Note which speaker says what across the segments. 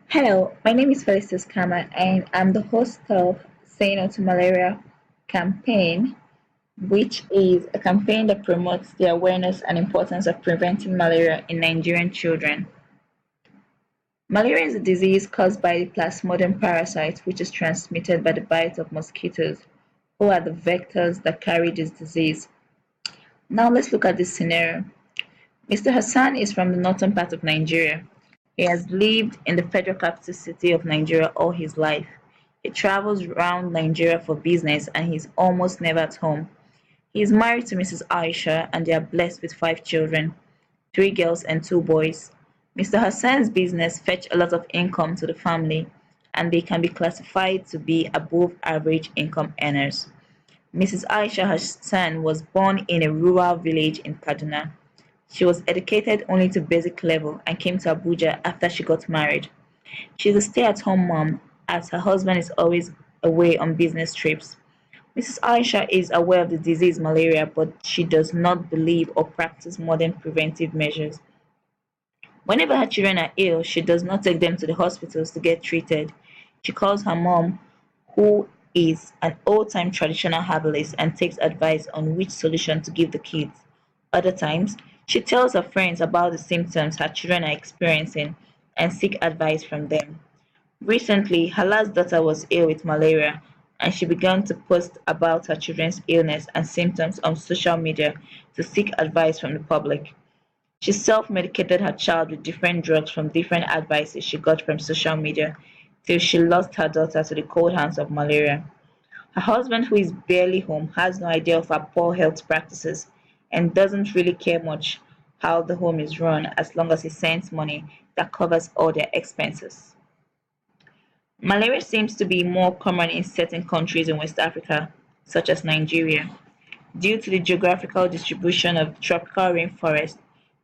Speaker 1: Hello, my name is Felicitas Kama and I'm the host of Say No to Malaria campaign, which is a campaign that promotes the awareness and importance of preventing malaria in Nigerian children. Malaria is a disease caused by the Plasmodium parasite, which is transmitted by the bite of mosquitoes, who are the vectors that carry this disease. Now let's look at this scenario. Mr. Hassan is from the northern part of Nigeria. He has lived in the federal capital city of Nigeria all his life. He travels around Nigeria for business and he's almost never at home. He is married to Mrs. Aisha and they are blessed with 5 children, 3 girls and 2 boys. Mr. Hassan's business fetch a lot of income to the family and they can be classified to be above average income earners. Mrs. Aisha Hassan was born in a rural village in Kaduna. She was educated only to basic level and came to Abuja after she got married. She's a stay-at-home mom as her husband is always away on business trips. Mrs. Aisha is aware of the disease malaria, but she does not believe or practice modern preventive measures. Whenever her children are ill, she does not take them to the hospitals to get treated. She calls her mom, who is an old-time traditional herbalist, and takes advice on which solution to give the kids. Other times, she tells her friends about the symptoms her children are experiencing and seek advice from them. Recently, her last daughter was ill with malaria and she began to post about her children's illness and symptoms on social media to seek advice from the public. She self-medicated her child with different drugs from different advices she got from social media till she lost her daughter to the cold hands of malaria. Her husband, who is barely home, has no idea of her poor health practices and doesn't really care much how the home is run as long as he sends money that covers all their expenses. Malaria seems to be more common in certain countries in West Africa, such as Nigeria. Due to the geographical distribution of tropical rainforest,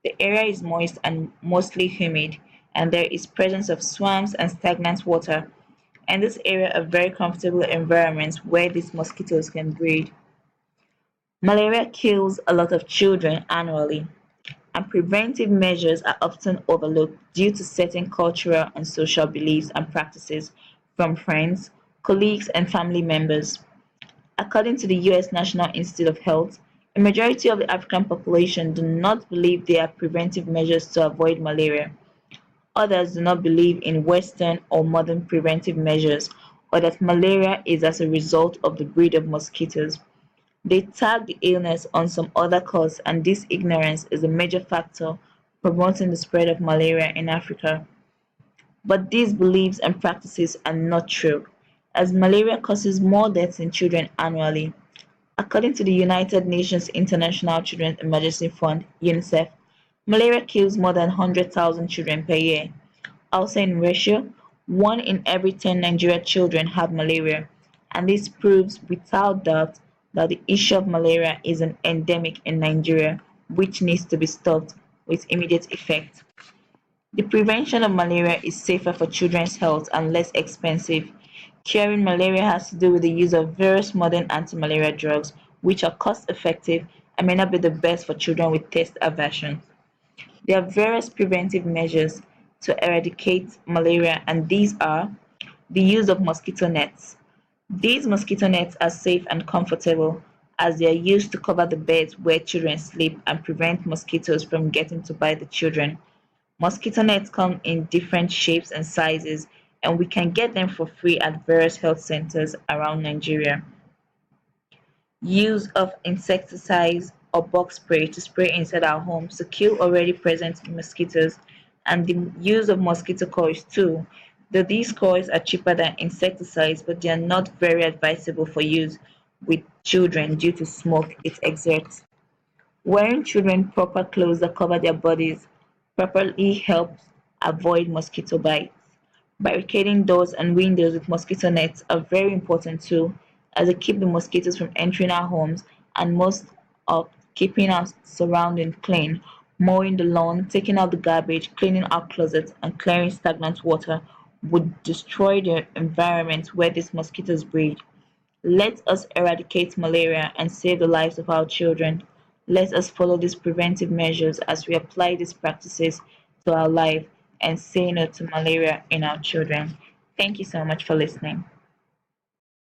Speaker 1: the area is moist and mostly humid, and there is presence of swamps and stagnant water, and this area are very comfortable environments where these mosquitoes can breed. Malaria kills a lot of children annually, and preventive measures are often overlooked due to certain cultural and social beliefs and practices from friends, colleagues, and family members. According to the US National Institute of Health, a majority of the African population do not believe there are preventive measures to avoid malaria. Others do not believe in Western or modern preventive measures or that malaria is as a result of the breed of mosquitoes. They tag the illness on some other cause and this ignorance is a major factor promoting the spread of malaria in Africa. But these beliefs and practices are not true, as malaria causes more deaths in children annually. According to the United Nations International Children's Emergency Fund (UNICEF), malaria kills more than 100,000 children per year. Also in ratio, 1 in every 10 Nigerian children have malaria, and this proves without doubt that the issue of malaria is an endemic in Nigeria which needs to be stopped with immediate effect. The prevention of malaria is safer for children's health and less expensive. Curing malaria has to do with the use of various modern anti-malaria drugs which are cost-effective and may not be the best for children with taste aversion. There are various preventive measures to eradicate malaria and these are the use of mosquito nets. These mosquito nets are safe and comfortable as they are used to cover the beds where children sleep and prevent mosquitoes from getting to bite the children. Mosquito nets come in different shapes and sizes and we can get them for free at various health centers around Nigeria. Use of insecticides or bug spray to spray inside our homes to kill already present mosquitoes and the use of mosquito coils too, though these coils are cheaper than insecticides but they are not very advisable for use with children due to smoke it exerts. Wearing children proper clothes that cover their bodies properly helps avoid mosquito bites. Barricading doors and windows with mosquito nets are very important too, as they keep the mosquitoes from entering our homes and most of keeping our surroundings clean. Mowing the lawn, taking out the garbage, cleaning our closets, and clearing stagnant water would destroy the environment where these mosquitoes breed. Let us eradicate malaria and save the lives of our children. Let us follow these preventive measures as we apply these practices to our life and say no to malaria in our children. Thank you so much for listening.